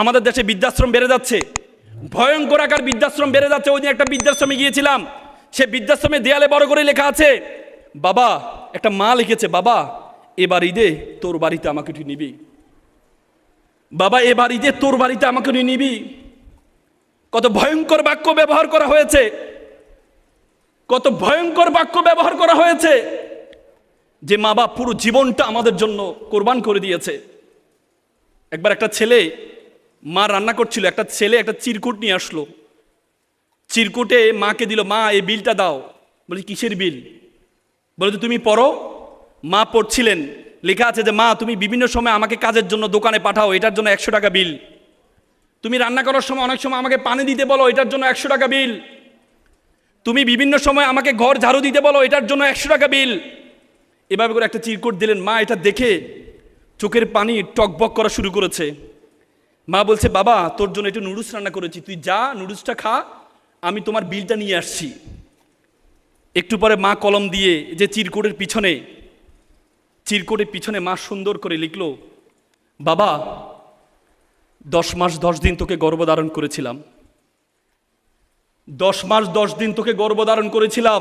আমাদের দেশে বৃদ্ধাশ্রম বেড়ে যাচ্ছে, ভয়ঙ্কর আকার বৃদ্ধাশ্রম বেড়ে যাচ্ছে। ওই দিন একটা বৃদ্ধাশ্রমে গিয়েছিলাম, সে বৃদ্ধাশ্রমে দেয়ালে বড় করে লেখা আছে, বাবা, একটা মা লিখেছে, বাবা এবার ঈদে তোর বাড়িতে আমাকে একটু নিবি, বাবা এবার ঈদে তোর বাড়িতে আমাকে একটু নিবি। কত ভয়ঙ্কর বাক্য ব্যবহার করা হয়েছে, কত ভয়ঙ্কর বাক্য ব্যবহার করা হয়েছে, যে মা বাপ পুরো জীবনটা আমাদের জন্য কোরবান করে দিয়েছে। একবার একটা ছেলে, মা রান্না করছিল, একটা ছেলে একটা চিরকুট নিয়ে আসলো, চিরকুটে মাকে দিল, মা এই বিলটা দাও। বলি কিসের বিল? বলে যে তুমি পড়ো। মা পড়ছিলেন, লেখা আছে যে মা তুমি বিভিন্ন সময় আমাকে কাজের জন্য দোকানে পাঠাও, এটার জন্য 100 টাকা বিল। তুমি রান্না করার সময় অনেক সময় আমাকে পানি দিতে বলো, এটার জন্য 100 টাকা বিল। তুমি বিভিন্ন সময় আমাকে ঘর ঝাড়ু দিতে বলো, এটার জন্য 100 টাকা বিল। এভাবে করে একটা চিরকুট দিলেন। মা এটা দেখে চোখের পানি টকবক করা শুরু করেছে। মা বলছে, বাবা তোর জন্য একটু নুডলস রান্না করেছি, তুই যা নুডলসটা খা, আমি তোমার বিলটা নিয়ে আসছি। একটু পরে মা কলম দিয়ে যে চিরকুটের পিছনে মা সুন্দর করে লিখলো, বাবা 10 মাস 10 দিন তোকে গর্ভধারণ করেছিলাম, 10 মাস 10 দিন তোকে গর্ভধারণ করেছিলাম,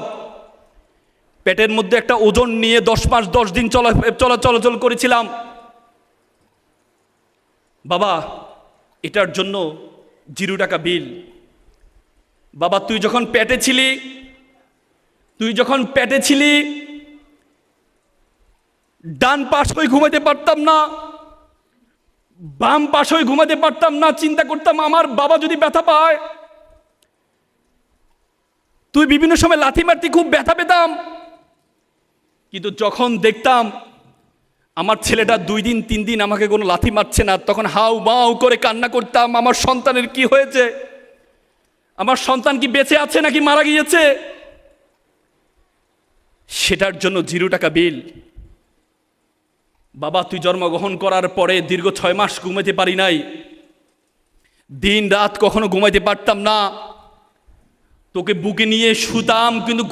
পেটের মধ্যে একটা ওজন নিয়ে 10 মাস 10 দিন চলাচল করেছিলাম, বাবা এটার জন্য 0 টাকা বিল। বাবা তুই যখন পেটে ছিলি ডান পাশ হয়ে ঘুমাতে পারতাম না, বাম পাশ হয়ে ঘুমাতে পারতাম না। চিন্তা করতাম আমার বাবা যদি ব্যথা পায়, তুই বিভিন্ন সময় লাথি মারতি, খুব ব্যথা পেতাম। কিন্তু যখন দেখতাম আমার ছেলেটা 2 দিন 3 দিন আমাকে কোনো লাথি মারছে না, তখন হাউ মাউ করে কান্না করতাম, আমার সন্তানের কি হয়েছে, আমার সন্তান কি বেঁচে আছে নাকি মারা গিয়েছে। সেটার জন্য 0 টাকা বিল। বাবা তুই জন্মগ্রহণ করার পরে দীর্ঘ 6 মাস ঘুমাতে পারি নাই, দিন রাত কখনো ঘুমাইতে পারতাম না, তোকে বুকে নিয়ে শুতাম কিন্তু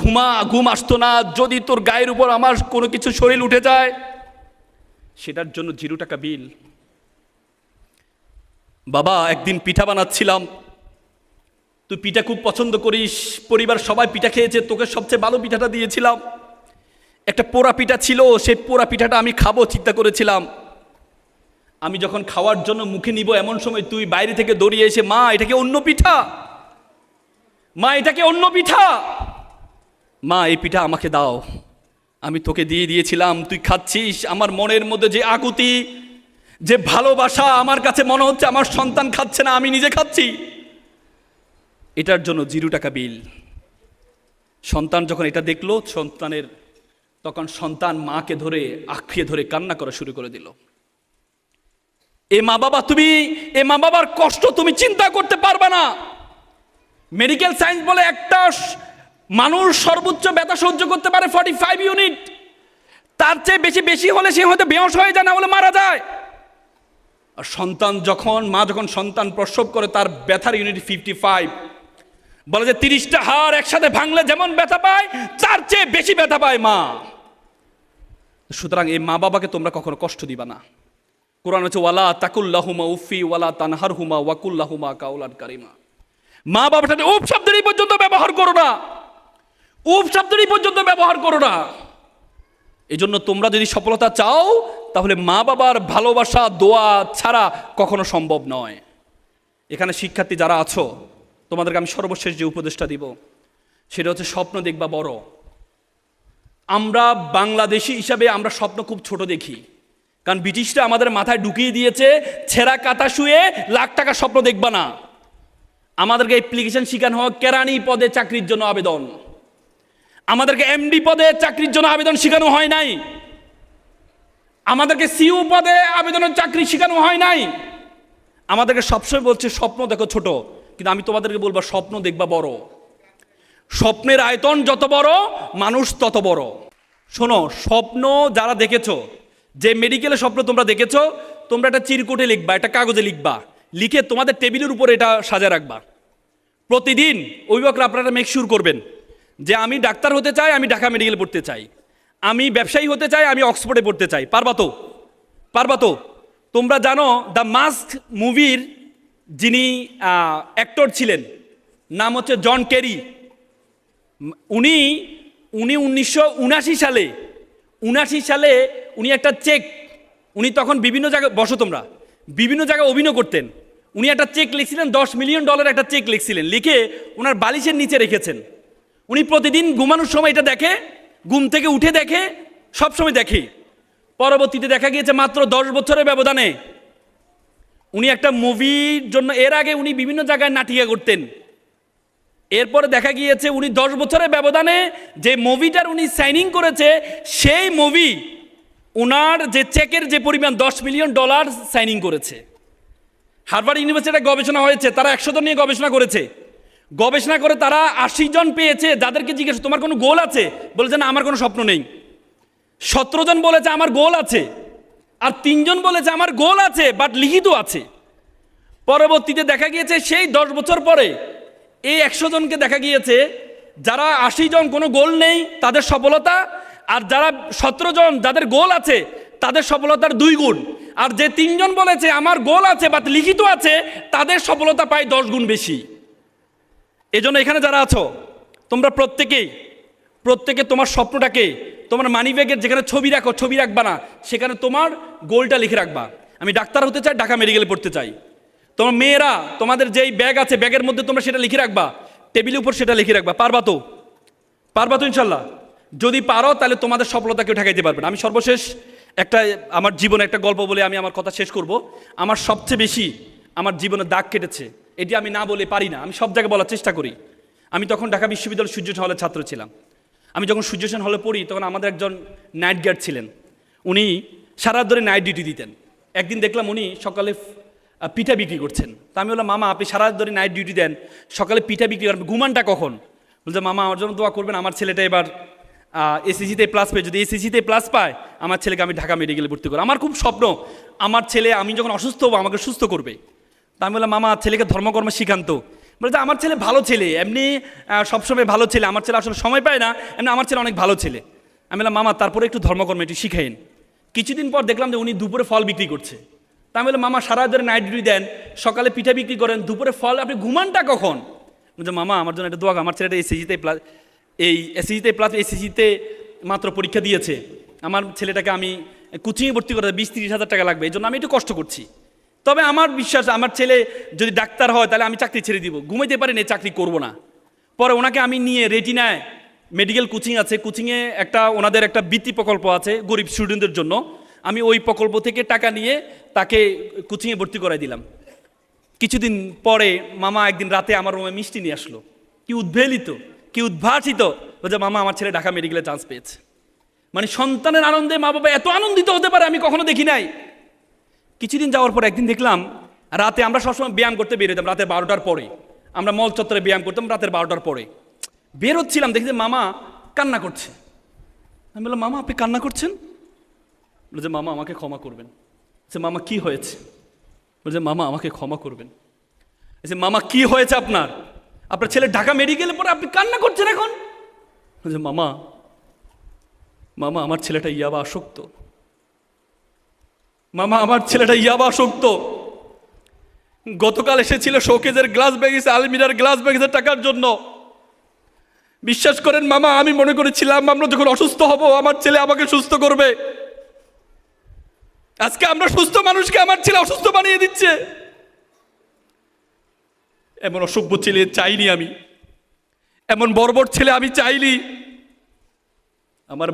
ঘুম আসতো না। যদি তোর গায়ের উপর আমার কোনো কিছু শরীর উঠে যায়, সেটার জন্য 0 টাকা বিল। বাবা একদিন পিঠা বানাচ্ছিলাম, তুই পিঠা খুব পছন্দ করিস, পরিবার সবাই পিঠা খেয়েছে, তোকে সবচেয়ে ভালো পিঠাটা দিয়েছিলাম। একটা পোড়া পিঠা ছিল, সেই পোড়া পিঠাটা আমি খাবো চিন্তা করেছিলাম। আমি যখন খাওয়ার জন্য মুখে নিব, এমন সময় তুই বাইরে থেকে দৌড়িয়ে এসে, মা এটাকে অন্য পিঠা, মা এটাকে অন্য পিঠা, মা এই পিঠা আমাকে দাও। আমি তোকে দিয়েছিলাম, তুই খাচ্ছিস। আমার মনের মধ্যে যে আকুতি, যে ভালোবাসা, আমার কাছে মনে হচ্ছে আমার সন্তান খাচ্ছে না, আমি নিজে খাচ্ছি। এটার জন্য 0 টাকা বিল। সন্তান যখন এটা দেখলো, তখন সন্তান মাকে ধরে আঁকড়িয়ে ধরে কান্না করা শুরু করে দিল। এ মা বাবার কষ্ট তুমি চিন্তা করতে পারবে না। মেডিকেল সায়েন্স বলে একটা মানুষ সর্বোচ্চ ব্যথা সহ্য করতে পারে 45 ইউনিট, তার চেয়ে বেশি হলে সে হয়তো বেহোশ হয়ে যায়, না হলে মারা যায়। আর মা যখন সন্তান প্রসব করে, তার ব্যথার ইউনিট 55। বলে যে 30টা হাড় একসাথে ভাঙলে যেমন ব্যথা পায়, তার চেয়ে বেশি ব্যথা পায় মা। সুতরাং এই মা বাবাকে তোমরা কখনো কষ্ট দিবা না। কোরআন হচ্ছে ওয়ালা তাকুল্লাহুমা উফি ওয়ালা তানহারহুমা ওয়াকুল্লাহুমা কাউলান কারিমা। মা বাবার সাথে উফ শব্দটি পর্যন্ত ব্যবহার করো না, উফ শব্দটি পর্যন্ত ব্যবহার করো না। এই জন্য তোমরা যদি সফলতা চাও, তাহলে মা বাবার ভালোবাসা দোয়া ছাড়া কখনো সম্ভব নয়। এখানে শিক্ষার্থী যারা আছো, তোমাদেরকে আমি সর্বশেষ যে উপদেশটা দিব, সেটা হচ্ছে স্বপ্ন দেখবা বড়। আমরা বাংলাদেশি হিসাবে আমরা স্বপ্ন খুব ছোট দেখি, কারণ ব্রিটিশরা আমাদের মাথায় ঢুকিয়ে দিয়েছে ছেঁড়া কাতা শুয়ে লাখ টাকা স্বপ্ন দেখবা না। আমাদেরকে অ্যাপ্লিকেশন শিখানো হোক কেরানি পদে চাকরির জন্য আবেদন, আমাদেরকে এমডি পদে চাকরির জন্য আবেদন শেখানো হয় নাই, আমাদেরকে সিইও পদে আবেদনের চাকরি শেখানো হয় নাই। আমাদেরকে সবসময় বলছে স্বপ্ন দেখো ছোট, কিন্তু আমি তোমাদেরকে বলবো স্বপ্ন দেখবা বড়। স্বপ্নের আয়তন যত বড়, মানুষ তত বড়। শোনো, স্বপ্ন যারা দেখেছো, যে মেডিকেলের স্বপ্ন তোমরা দেখেছো, তোমরা একটা চিরকুটে লিখবা, একটা কাগজে লিখবা, লিখে তোমাদের টেবিলের উপরে এটা সাজা রাখবা। প্রতিদিন অভিভাবকরা আপনারা মেক শিওর করবেন যে আমি ডাক্তার হতে চাই, আমি ঢাকা মেডিকেল পড়তে চাই, আমি ব্যবসায়ী হতে চাই, আমি অক্সফোর্ডে পড়তে চাই। পারবা তো? তোমরা জানো দ্য মাস্ক মুভির যিনি অ্যাক্টর ছিলেন, নাম হচ্ছে জন কেরি। উনি উনি 1979 সালে উনি একটা চেক, উনি তখন বিভিন্ন জায়গায়, বসো তোমরা, বিভিন্ন জায়গায় অভিনয় করতেন। উনি একটা চেক লিখছিলেন, $10 মিলিয়ন একটা চেক লিখছিলেন, লিখে ওনার বালিশের নিচে রেখেছেন। উনি প্রতিদিন ঘুমানোর সময় এটা দেখে, ঘুম থেকে উঠে দেখে, সবসময় দেখে। পরবর্তীতে দেখা গিয়েছে মাত্র 10 বছরের ব্যবধানে উনি একটা মুভির জন্য, এর আগে উনি বিভিন্ন জায়গায় নাটিকা করতেন, এরপরে দেখা গিয়েছে উনি 10 বছরের ব্যবধানে যে মুভিটার উনি সাইনিং করেছে, সেই মুভি ওনার যে চেকের যে পরিমাণ $10 মিলিয়ন সাইনিং করেছে। হার্ভার্ড ইউনিভার্সিটিতে গবেষণা হয়েছে, তারা 100 জন নিয়ে গবেষণা করেছে। গবেষণা করে তারা 80 জন পেয়েছে, যাদেরকে জিজ্ঞেস তোমার কোনো গোল আছে, বলেছে না আমার কোনো স্বপ্ন নেই। 17 জন বলেছে আমার গোল আছে, আর 3 জন বলেছে আমার গোল আছে বাট লিখিত আছে। পরবর্তীতে দেখা গিয়েছে সেই 10 বছর পরে এই 100 জনকে দেখা গিয়েছে, যারা 80 জন কোনো গোল নেই তাদের সফলতা, আর যারা 17 জন যাদের গোল আছে তাদের সফলতার 2 গুণ, আর যে 3 জন বলেছে আমার গোল আছে বাট লিখিত আছে তাদের সফলতা পায় 10 গুণ বেশি। এজন্য এখানে যারা আছো তোমরা প্রত্যেকে তোমার স্বপ্নটাকে, তোমার মানিব্যাগের যেখানে ছবি রাখো, ছবি রাখবা না, সেখানে তোমার গোলটা লিখে রাখবা। আমি ডাক্তার হতে চাই, ঢাকা মেডিকেলে পড়তে চাই। তোমার মেয়েরা তোমাদের যেই ব্যাগ আছে, ব্যাগের মধ্যে তোমরা সেটা লিখে রাখবা, টেবিলের উপর সেটা লিখে রাখবা। পারবা তো ইনশাল্লাহ? যদি পারো তাহলে তোমাদের সফলতা কেউ ঠেকাইতে পারবে না। আমি সর্বশেষ একটা আমার জীবনে একটা গল্প বলে আমি আমার কথা শেষ করব। আমার সবচেয়ে বেশি আমার জীবনে দাগ কেটেছে, এটি আমি না বলে পারি না, আমি সব জায়গায় বলার চেষ্টা করি। আমি তখন ঢাকা বিশ্ববিদ্যালয় সূর্য সেন হলের ছাত্র ছিলাম। আমি যখন সূর্য সেন হলে পড়ি তখন আমাদের একজন নাইট গার্ড ছিলেন, উনি সারা রাত ধরে নাইট ডিউটি দিতেন। একদিন দেখলাম উনি সকালে পিঠা বিক্রি করছেন। তা আমি বললাম মামা আপনি সারা রাত ধরে নাইট ডিউটি দেন, সকালে পিঠা বিক্রি করেন, ঘুমানটা কখন? বলছে মামা আমার জন্য দোয়া করবেন, আমার ছেলেটা এবার এসএসসিতে প্লাস পেয়ে, যদি এসএসসিতে প্লাস পায় আমার ছেলেকে আমি ঢাকা মেডিকেলে ভর্তি করব। আমার খুব স্বপ্ন আমার ছেলে, আমি যখন অসুস্থ হবো আমাকে সুস্থ করবে। তা আমি বললাম মামা ছেলেকে ধর্মকর্ম শিখান্ত। বলছে আমার ছেলে ভালো ছেলে, এমনি সবসময় ভালো ছেলে, আমার ছেলে আসলে সময় পায় না, এমনি আমার ছেলে অনেক ভালো ছেলে। আমি বললাম মামা তারপরে একটু ধর্মকর্ম একটু শিখাইন। কিছুদিন পর দেখলাম যে উনি দুপুরে ফল বিক্রি করছে। তা আমি বললাম মামা সারা ধরে নাইট ডিউটি দেন, সকালে পিঠা বিক্রি করেন, দুপুরে ফল, আপনি ঘুমানটা কখন? বলছে মামা আমার জন্য একটা দোয়া, আমার ছেলেটা এসএসসিতে প্লাস, এসএসসিতে মাত্র পরীক্ষা দিয়েছে, আমার ছেলেটাকে আমি কোচিংয়ে ভর্তি করতে 20-30 হাজার টাকা লাগবে, এই জন্য আমি একটু কষ্ট করছি। তবে আমার বিশ্বাস আমার ছেলে যদি ডাক্তার হয় তাহলে আমি চাকরি ছেড়ে দিব, ঘুমাইতে পারি না, চাকরি করব না। পরে ওনাকে আমি নিয়ে রেটিনায় মেডিকেল কোচিং আছে, কোচিংয়ে ওনাদের একটা বৃত্তি প্রকল্প আছে গরিব স্টুডেন্টদের জন্য, আমি ওই প্রকল্প থেকে টাকা নিয়ে তাকে কোচিংয়ে ভর্তি করাই দিলাম। কিছুদিন পরে মামা একদিন রাতে আমার রুমে মিষ্টি নিয়ে আসলো, কি উদ্ভাসিত, বলছে মামা আমার ছেলে ঢাকা মেডিকেলে চান্স পেয়েছে। মানে সন্তানের আনন্দে মা বাবা এত আনন্দিত হতে পারে আমি কখনো দেখি নাই। কিছুদিন যাওয়ার পর একদিন দেখলাম রাতে, আমরা সবসময় ব্যায়াম করতে বের হতাম রাতে 12টার পরে, আমরা মল চত্বরে ব্যায়াম করতাম রাতের 12টার পরে। বের হচ্ছিলাম, দেখি যে মামা কান্না করছে। আমি বললাম মামা আপনি কান্না করছেন? বলছে মামা আমাকে ক্ষমা করবেন। বলছে মামা কি হয়েছে? বলছে মামা আমাকে ক্ষমা করবেন। বলছে মামা কি হয়েছে আপনার ছেলে ঢাকা মেডিকেলে পরে আপনি কান্না করছেন এখন? বলছে মামা আমার ছেলেটা ইয়াবা আসক্ত। মামা আমার ছেলেটা ইয়াবা আসক্ত। গতকাল এসেছিল শোকেজের গ্লাস ব্যাগিস, আলমিরার গ্লাস ব্যাগিসের টাকার জন্য। বিশ্বাস করেন মামা আমি মনে করেছিলাম আমরা যখন অসুস্থ হব আমার ছেলে আমাকে সুস্থ করবে। আজকে আমরা সুস্থ মানুষকে আমার ছেলে অসুস্থ বানিয়ে দিচ্ছে। এমন অসভ্য ছেলে চাইনি আমি, এমন বর্বর ছেলে আমি চাইনি। আমার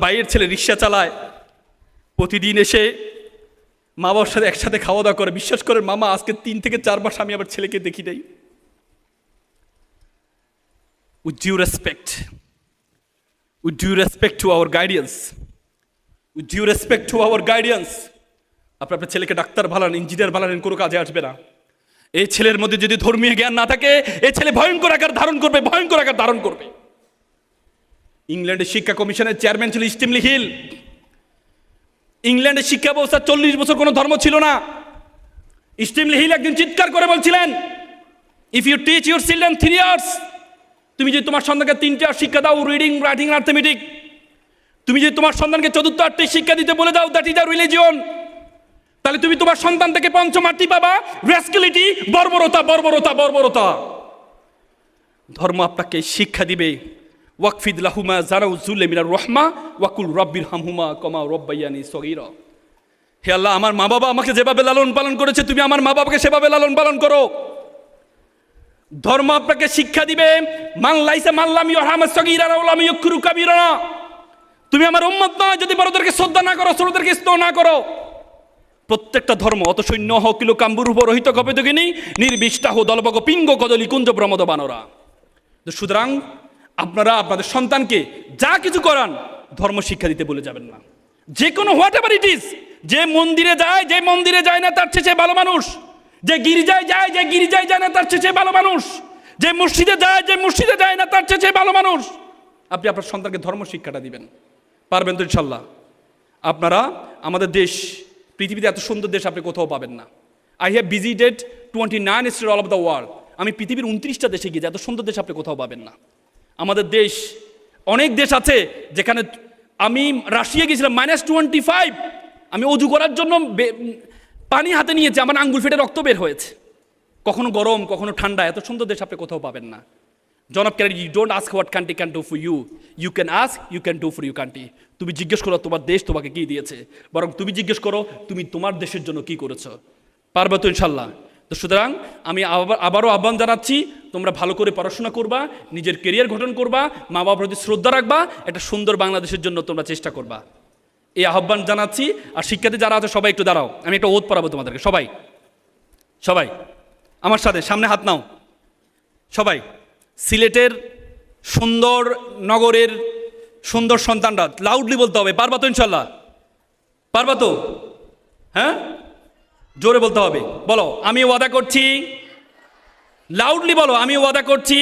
ভাইয়ের ছেলে রিক্সা চালায়, প্রতিদিন এসে মা বাবার সাথে একসাথে খাওয়া দাওয়া করে। বিশ্বাস করেন মামা আজকে 3 থেকে 4 মাস আমি আমার ছেলেকে দেখি নাই। With due respect to our guardians, আপনার ছেলেকে ডাক্তার বানান, ইঞ্জিনিয়ার বানান, কোনো কাজে আসবে না। এই ছেলের মধ্যে যদি ধর্মীয় জ্ঞান না থাকে এই ছেলে ভয়ঙ্কর আকার ধারণ করবে। ইংল্যান্ডের শিক্ষা কমিশনের চেয়ারম্যান ছিল স্টিমলি হিল। ইংল্যান্ডের শিক্ষা ব্যবস্থা 40 বছর কোনো ধর্ম ছিল না। স্টিমলি হিল একদিন চিৎকার করে বলছিলেন, if you teach your children 3 years, তুমি যদি তোমার সন্তানকে 3টা শিক্ষা দাও, রিডিং, রাইটিং, আর্থমেটিক, তুমি যদি তোমার সন্তানকে 4র্থ 8টি শিক্ষা দিতে বলে দাও, দ্যাট ইজ আ রিলিজিয়ন, তাহলে তুমি তোমার সন্তান থেকে পঞ্চমার্তি পাবা রেসকিলিটি, বর্বরতা, বর্বরতা, বর্বরতা। ধর্ম আপনাকে শিক্ষা দিবে ওয়াকফিদ লাহুমা জারাউ যুল্লে মিনার রহমা ওয়াকুল রব্বির হামহুমা কমা রব্বাইয়ানি সগীরা। হে আল্লাহ, আমার মা বাবা আমাকে যেভাবে লালন পালন করেছে, তুমি আমার মা বাবাকে সেভাবে লালন পালন করো। ধর্ম আপনাকে শিক্ষা দিবে মান লাইসা মাল্লাম ইয়ারহামাস সগীরা ওয়া লাম ইয়াকরু কাবীরা। তুমি আমার উম্মত নয় যদি বড়দেরকে শ্রদ্ধা না করো, ছোটদেরকে স্নেহ না করো। প্রত্যেকটা ধর্ম অত সৈন্য হকিল কাম্বুর উপর রহিত কপেদগিনী নির্বিষ্টাহ দলবগ পিঙ্গ কদলি কুঞ্জ প্রমদ বানরা। সুতরাং আপনারা আপনাদের সন্তানকে যা কিছু করান ধর্ম শিক্ষা দিতে বলে যাবেন না। যে কোনো হোয়াট এভার ইট ইজ, যে মন্দিরে যায়, যে মন্দিরে যায় না তার চেয়ে ভালো মানুষ, যে গির্জায় যায়, যে গির্জায় যায় না তার চেয়ে ভালো মানুষ, যে মসজিদে যায়, যে মসজিদে যায় না তার চেয়ে ভালো মানুষ। আপনি আপনার সন্তানকে ধর্ম শিক্ষাটা দিবেন, পারবেন তো ইনশাল্লাহ। আপনারা আমাদের দেশ, পৃথিবীতে এত সুন্দর দেশ আপনি কোথাও পাবেন না। I have visited 29 state all over the world. আমি পৃথিবীর 29টা দেশে গিয়েছি, এত সুন্দর দেশ আপনি কোথাও পাবেন না। আমাদের দেশ, অনেক দেশ আছে যেখানে, আমি রাশিয়া গিয়েছিলাম -25, আমি অজু করার জন্য পানি হাতে নিয়েছি, আমার আঙ্গুল ফেটে রক্ত বের হয়েছে। কখনো গরম, কখনো ঠান্ডা, এত সুন্দর দেশ আপনি কোথাও পাবেন না। জনাব ক্যারি, you don't ask what country can do for you, you can ask you can do for you country. তুমি জিজ্ঞেস করো তোমার দেশ তোমাকে কি দিয়েছে, বরং তুমি জিজ্ঞেস করো তুমি তোমার দেশের জন্য কি করেছো। পারবে তো ইনশাল্লাহ। তো সুতরাং আমি আবারও আহ্বান জানাচ্ছি, তোমরা ভালো করে পড়াশোনা করবা, নিজের কেরিয়ার গঠন করবা, মা বাবার প্রতি শ্রদ্ধা রাখবা, একটা সুন্দর বাংলাদেশের জন্য তোমরা চেষ্টা করবা, এই আহ্বান জানাচ্ছি। আর শিক্ষার্থী যারা আছে সবাই একটু দাঁড়াও, আমি একটা ওত পড়াবো তোমাদেরকে। সবাই সবাই আমার সাথে সামনে হাত নাও। সবাই সিলেটের সুন্দর নগরের সুন্দর সন্তানরা লাউডলি বলতে হবে, পারবা তো ইনশাল্লাহ? পারবা তো? হ্যাঁ, জোরে বলতে হবে। বলো, আমি ওয়াদা করছি, লাউডলি বলো, আমি ওয়াদা করছি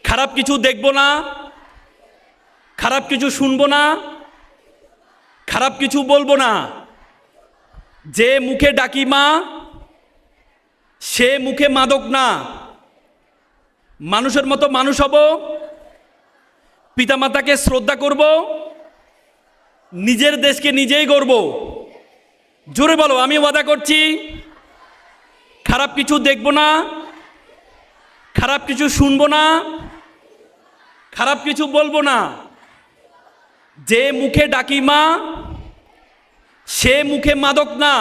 খারাপ কিছু দেখব না, খারাপ কিছু শুনবো না, খারাপ কিছু বলবো না। যে মুখে ডাকি মা, সে মুখে মাদক না। মানুষের মতো মানুষ হব, পিতামাতাকে শ্রদ্ধা করব, নিজের দেশকে নিজেই গড়ব। জোরে বলো, আমি ওয়াদা করছি খারাপ কিছু দেখব না, খারাপ কিছু শুনবো না, খারাপ কিছু বলবো না। যে মুখে ডাকি মা, সে মুখে মাদক না।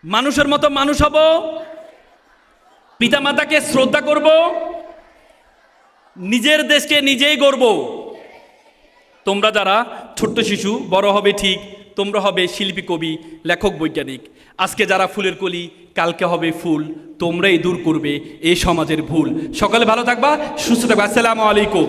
মানুষের মতো মানুষ হব, পিতামাতাকে শ্রদ্ধা করব, নিজের দেশকে নিজেই গড়ব। তোমরা যারা ছোট্ট শিশু, বড় হবে ঠিক, তোমরা হবে শিল্পী, কবি, লেখক, বৈজ্ঞানিক। আজকে যারা ফুলের কলি, কালকে হবে ফুল। তোমরাই দূর করবে এই সমাজের ভুল। সকালে ভালো থাকবা, সুস্থ থাকবা। আসসালামু আলাইকুম।